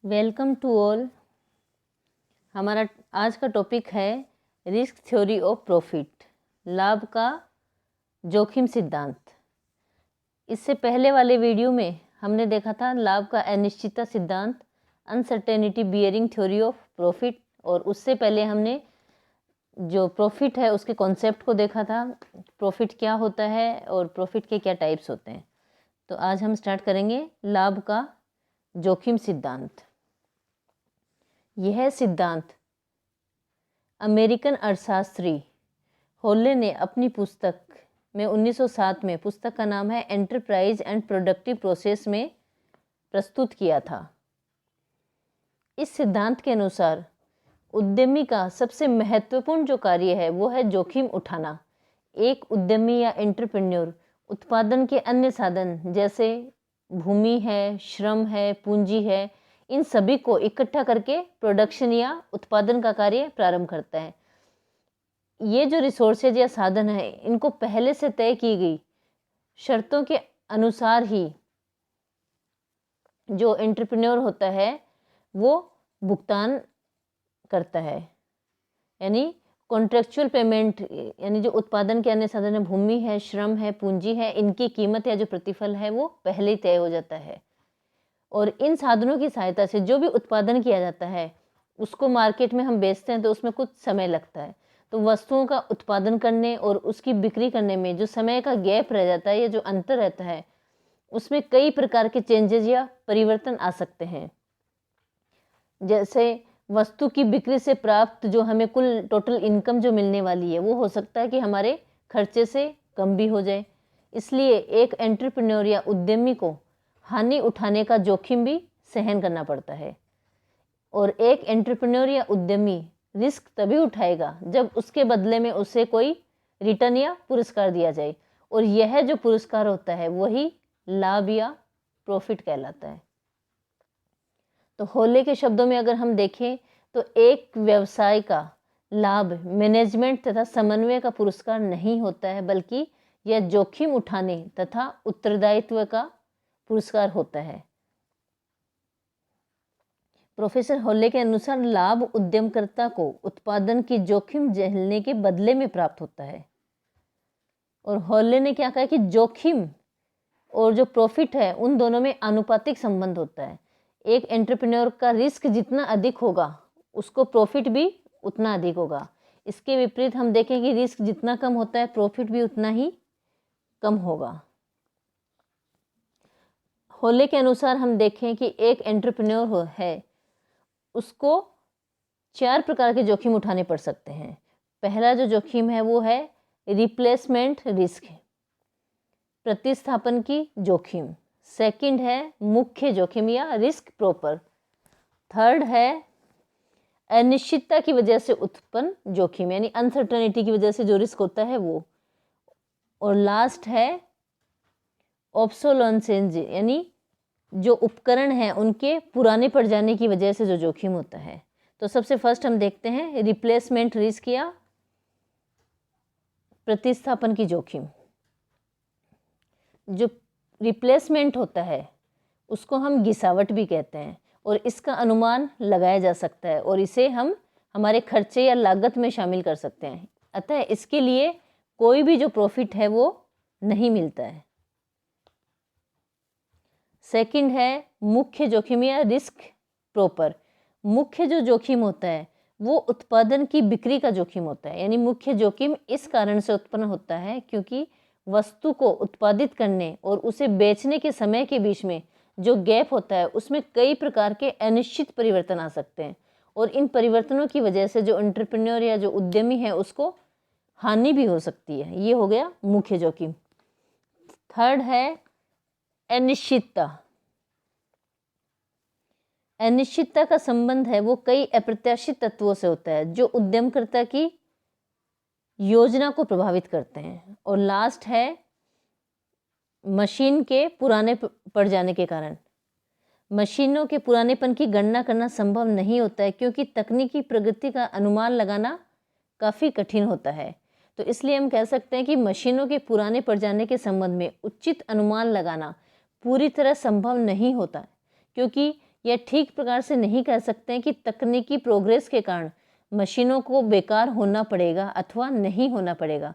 Welcome to all. हमारा आज का टॉपिक है रिस्क थ्योरी ऑफ प्रॉफिट, लाभ का जोखिम सिद्धांत। इससे पहले वाले वीडियो में हमने देखा था लाभ का अनिश्चितता सिद्धांत, uncertainty bearing theory of profit, और उससे पहले हमने जो प्रॉफिट है उसके कॉन्सेप्ट को देखा था, प्रॉफिट क्या होता है और प्रॉफिट के क्या टाइप्स होते हैं। तो आज हम स्टार्ट करेंगे लाभ का जोखिम सिद्धांत। यह सिद्धांत अमेरिकन अर्थशास्त्री होले ने अपनी पुस्तक में 1907 में, पुस्तक का नाम है एंटरप्राइज एंड प्रोडक्टिव प्रोसेस, में प्रस्तुत किया था। इस सिद्धांत के अनुसार उद्यमी का सबसे महत्वपूर्ण जो कार्य है वो है जोखिम उठाना। एक उद्यमी या एंटरप्रेन्योर उत्पादन के अन्य साधन जैसे भूमि है, श्रम है, पूंजी है, इन सभी को इकट्ठा करके प्रोडक्शन या उत्पादन का कार्य प्रारंभ करता है। ये जो रिसोर्सेज या साधन है इनको पहले से तय की गई शर्तों के अनुसार ही जो एंटरप्रेन्योर होता है वो भुगतान करता है, यानी कॉन्ट्रेक्चुअल पेमेंट, यानी जो उत्पादन के अन्य साधन है, भूमि है, श्रम है, पूंजी है, इनकी कीमत या जो प्रतिफल है वो पहले ही तय हो जाता है। और इन साधनों की सहायता से जो भी उत्पादन किया जाता है उसको मार्केट में हम बेचते हैं तो उसमें कुछ समय लगता है। तो वस्तुओं का उत्पादन करने और उसकी बिक्री करने में जो समय का गैप रह जाता है या जो अंतर रहता है उसमें कई प्रकार के चेंजेस या परिवर्तन आ सकते हैं। जैसे वस्तु की बिक्री से प्राप्त जो हमें कुल टोटल इनकम जो मिलने वाली है वो हो सकता है कि हमारे खर्चे से कम भी हो जाए। इसलिए एक एंटरप्रेन्योर या उद्यमी को हानि उठाने का जोखिम भी सहन करना पड़ता है। और एक एंटरप्रेन्योर या उद्यमी रिस्क तभी उठाएगा जब उसके बदले में उसे कोई रिटर्न या पुरस्कार दिया जाए, और यह जो पुरस्कार होता है वही लाभ या प्रॉफिट कहलाता है। तो होले के शब्दों में अगर हम देखें तो एक व्यवसाय का लाभ मैनेजमेंट तथा समन्वय का पुरस्कार नहीं होता है, बल्कि यह जोखिम उठाने तथा उत्तरदायित्व का पुरस्कार होता है। प्रोफेसर होले के अनुसार लाभ उद्यमकर्ता को उत्पादन की जोखिम झेलने के बदले में प्राप्त होता है। और होले ने क्या कहा कि जोखिम और जो प्रॉफिट है उन दोनों में आनुपातिक संबंध होता है। एक एंटरप्रेन्योर का रिस्क जितना अधिक होगा उसको प्रॉफिट भी उतना अधिक होगा। इसके विपरीत हम देखें कि रिस्क जितना कम होता है प्रॉफिट भी उतना ही कम होगा। होले के अनुसार हम देखें कि एक एंटरप्रेन्योर है उसको 4 प्रकार के जोखिम उठाने पड़ सकते हैं। पहला जो जोखिम है वो है रिप्लेसमेंट रिस्क, प्रतिस्थापन की जोखिम। सेकंड है मुख्य जोखिम या रिस्क प्रॉपर। थर्ड है अनिश्चितता की वजह से उत्पन्न जोखिम, यानी अनसर्टेनिटी की वजह से जो रिस्क होता है वो। और लास्ट है ऑब्सोलेसेंस, यानी जो उपकरण हैं उनके पुराने पड़ जाने की वजह से जो जोखिम होता है। तो सबसे फर्स्ट हम देखते हैं रिप्लेसमेंट रिस्क या प्रतिस्थापन की जोखिम। जो रिप्लेसमेंट होता है उसको हम गिसावट भी कहते हैं, और इसका अनुमान लगाया जा सकता है और इसे हम हमारे खर्चे या लागत में शामिल कर सकते हैं। अतः इसके लिए कोई भी जो प्रॉफिट है वो नहीं मिलता है। सेकंड है मुख्य जोखिम या रिस्क प्रॉपर। मुख्य जो जोखिम होता है वो उत्पादन की बिक्री का जोखिम होता है, यानी मुख्य जोखिम इस कारण से उत्पन्न होता है क्योंकि वस्तु को उत्पादित करने और उसे बेचने के समय के बीच में जो गैप होता है उसमें कई प्रकार के अनिश्चित परिवर्तन आ सकते हैं, और इन परिवर्तनों की वजह से जो एंटरप्रेन्योर या जो उद्यमी है उसको हानि भी हो सकती है। ये हो गया मुख्य जोखिम। थर्ड है अनिश्चितता। अनिश्चितता का संबंध है वो कई अप्रत्याशित तत्वों से होता है जो उद्यमकर्ता की योजना को प्रभावित करते हैं। और लास्ट है मशीन के पुराने पड़ जाने के कारण। मशीनों के पुरानेपन की गणना करना संभव नहीं होता है क्योंकि तकनीकी प्रगति का अनुमान लगाना काफ़ी कठिन होता है। तो इसलिए हम कह सकते हैं कि मशीनों के पुराने पड़ जाने के संबंध में उचित अनुमान लगाना पूरी तरह संभव नहीं होता, क्योंकि या ठीक प्रकार से नहीं कह सकते हैं कि तकनीकी प्रोग्रेस के कारण मशीनों को बेकार होना पड़ेगा अथवा नहीं होना पड़ेगा।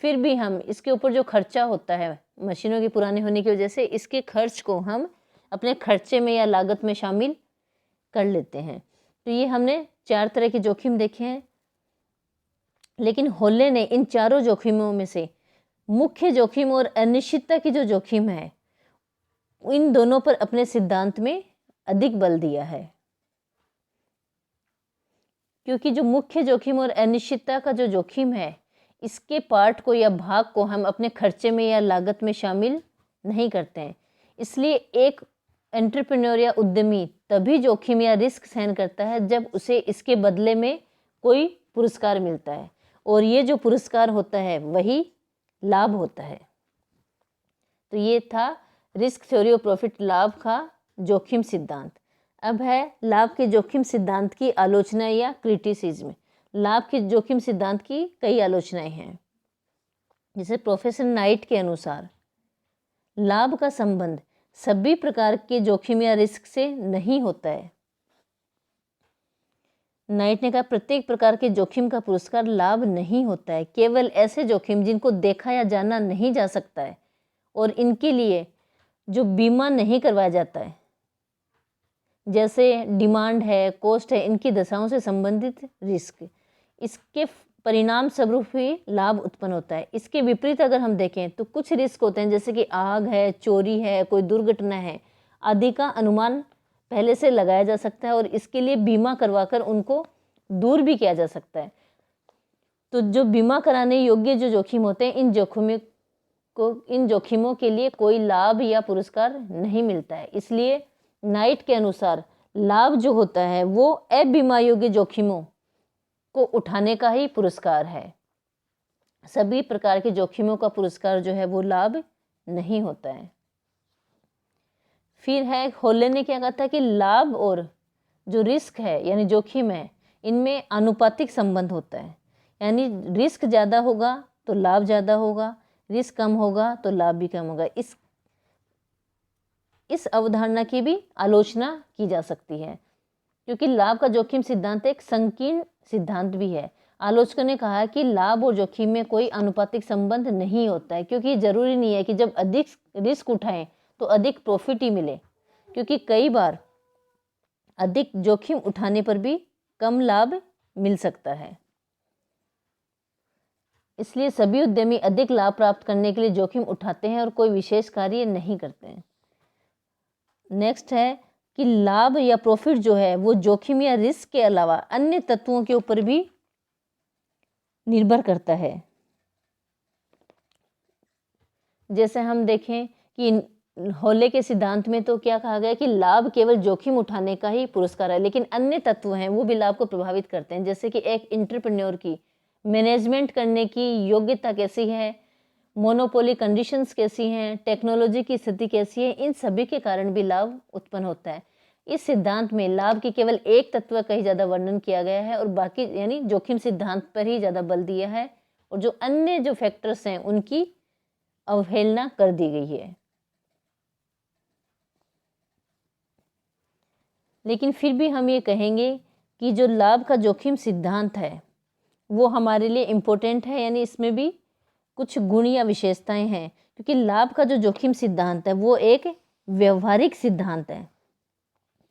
फिर भी हम इसके ऊपर जो खर्चा होता है मशीनों के पुराने होने की वजह से, इसके खर्च को हम अपने खर्चे में या लागत में शामिल कर लेते हैं। तो ये हमने 4 तरह के जोखिम देखे हैं। लेकिन होले ने इन चारों जोखिमों में से मुख्य जोखिम और अनिश्चितता की जो जोखिम है, इन दोनों पर अपने सिद्धांत में अधिक बल दिया है। क्योंकि जो मुख्य जोखिम और अनिश्चितता का जो जोखिम है, इसके पार्ट को या भाग को हम अपने खर्चे में या लागत में शामिल नहीं करते हैं। इसलिए एक एंटरप्रेन्योर या उद्यमी तभी जोखिम या रिस्क सहन करता है जब उसे इसके बदले में कोई पुरस्कार मिलता है, और ये जो पुरस्कार होता है वही लाभ होता है। तो ये था रिस्क थ्योरी ऑफ प्रॉफिट, लाभ का जोखिम सिद्धांत। अब है लाभ के जोखिम सिद्धांत की आलोचना या क्रिटिसिज्म। लाभ के जोखिम सिद्धांत की कई आलोचनाएं हैं। जैसे प्रोफेसर नाइट के अनुसार लाभ का संबंध सभी प्रकार के जोखिम या रिस्क से नहीं होता है। नाइट ने कहा प्रत्येक प्रकार के जोखिम का पुरस्कार लाभ नहीं होता है। केवल ऐसे जोखिम जिनको देखा या जाना नहीं जा सकता है और इनके लिए जो बीमा नहीं करवाया जाता है, जैसे डिमांड है, कॉस्ट है, इनकी दशाओं से संबंधित रिस्क, इसके परिणाम स्वरूप ही लाभ उत्पन्न होता है। इसके विपरीत अगर हम देखें तो कुछ रिस्क होते हैं, जैसे कि आग है, चोरी है, कोई दुर्घटना है आदि का अनुमान पहले से लगाया जा सकता है और इसके लिए बीमा करवाकर उनको दूर भी किया जा सकता है। तो जो बीमा कराने योग्य जो जोखिम होते हैं, इन जोखिमों के लिए कोई लाभ या पुरस्कार नहीं मिलता है। इसलिए नाइट के अनुसार लाभ जो होता है वो अबीमा योग्य जोखिमों को उठाने का ही पुरस्कार है। सभी प्रकार के जोखिमों का पुरस्कार जो है वो लाभ नहीं होता है। फिर है होले ने क्या कहा था कि लाभ और जो रिस्क है यानी जोखिम है, इनमें आनुपातिक संबंध होता है। यानी रिस्क ज़्यादा होगा तो लाभ ज़्यादा होगा, रिस्क कम होगा तो लाभ भी कम होगा। इस अवधारणा की भी आलोचना की जा सकती है, क्योंकि लाभ का जोखिम सिद्धांत एक संकीर्ण सिद्धांत भी है। आलोचकों ने कहा कि लाभ और जोखिम में कोई आनुपातिक संबंध नहीं होता है, क्योंकि जरूरी नहीं है कि जब अधिक रिस्क उठाएं तो अधिक प्रॉफिट ही मिले, क्योंकि कई बार अधिक जोखिम उठाने पर भी कम लाभ मिल सकता है। इसलिए सभी उद्यमी अधिक लाभ प्राप्त करने के लिए जोखिम उठाते हैं और कोई विशेष कार्य नहीं करते हैं। नेक्स्ट है कि लाभ या प्रॉफिट जो है वो जोखिम या रिस्क के अलावा अन्य तत्वों के ऊपर भी निर्भर करता है। जैसे हम देखें कि होले के सिद्धांत में तो क्या कहा गया कि लाभ केवल जोखिम उठाने का ही पुरस्कार है, लेकिन अन्य तत्व हैं वो भी लाभ को प्रभावित करते हैं। जैसे कि एक एंटरप्रेन्योर की मैनेजमेंट करने की योग्यता कैसी है, मोनोपोली कंडीशंस कैसी हैं, टेक्नोलॉजी की स्थिति कैसी है, इन सभी के कारण भी लाभ उत्पन्न होता है। इस सिद्धांत में लाभ के केवल एक तत्व का ही ज़्यादा वर्णन किया गया है और बाकी यानी जोखिम सिद्धांत पर ही ज़्यादा बल दिया है, और जो अन्य जो फैक्टर्स हैं उनकी अवहेलना कर दी गई है। लेकिन फिर भी हम ये कहेंगे कि जो लाभ का जोखिम सिद्धांत है वो हमारे लिए इम्पोर्टेंट है, यानी इसमें भी कुछ गुण या विशेषताएं हैं, क्योंकि लाभ का जो जोखिम सिद्धांत है वो एक व्यवहारिक सिद्धांत है,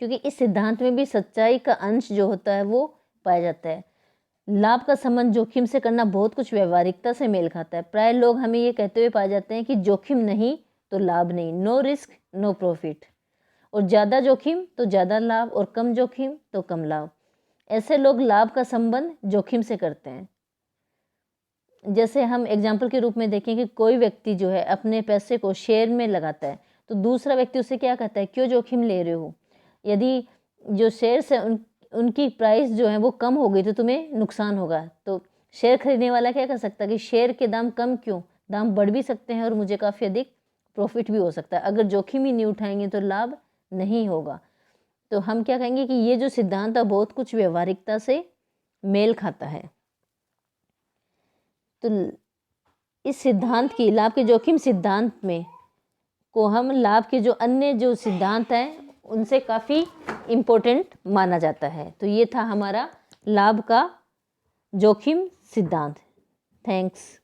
क्योंकि इस सिद्धांत में भी सच्चाई का अंश जो होता है वो पाया जाता है। लाभ का संबंध जोखिम से करना बहुत कुछ व्यवहारिकता से मेल खाता है। प्राय लोग हमें ये कहते हुए पाए जाते हैं कि जोखिम नहीं तो लाभ नहीं, नो रिस्क नो प्रॉफिट, और ज़्यादा जोखिम तो ज़्यादा लाभ और कम जोखिम तो कम लाभ। ऐसे लोग लाभ का संबंध जोखिम से करते हैं। जैसे हम एग्जाम्पल के रूप में देखें कि कोई व्यक्ति जो है अपने पैसे को शेयर में लगाता है, तो दूसरा व्यक्ति उसे क्या कहता है, क्यों जोखिम ले रहे हो, यदि जो शेयर्स है उनकी प्राइस जो है वो कम हो गई तो तुम्हें नुकसान होगा। तो शेयर खरीदने वाला क्या कर सकता है कि शेयर के दाम कम क्यों, दाम बढ़ भी सकते हैं और मुझे काफ़ी अधिक प्रॉफिट भी हो सकता है। अगर जोखिम ही नहीं उठाएंगे तो लाभ नहीं होगा। तो हम क्या कहेंगे कि ये जो सिद्धांत है बहुत कुछ व्यवहारिकता से मेल खाता है। तो इस सिद्धांत की, लाभ के जोखिम सिद्धांत में को हम लाभ के जो अन्य जो सिद्धांत हैं उनसे काफ़ी इम्पोर्टेंट माना जाता है। तो ये था हमारा लाभ का जोखिम सिद्धांत। थैंक्स।